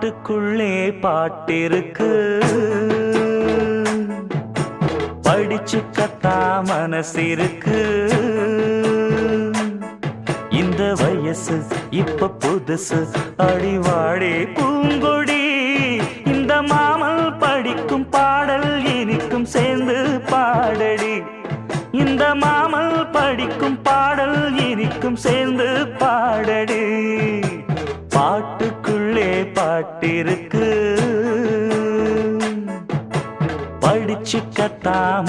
பாட்டுக்குள்ளே பாட்டிருக்கு, படிச்சுக்கத்தா மனசிருக்கு. இந்த வயசு இப்ப புதுசு, அடிவாடி பூங்கொடி. இந்த மாமல் படிக்கும் பாடல் இனிக்கும் சேர்ந்து பாடடி. இந்த மாமல் படிக்கும் பாடல் இனிக்கும் சேர்ந்து பாடடி. பாட்டுக்குள்ளே பாட்டிருக்கு, படிச்சுக்கத்தாம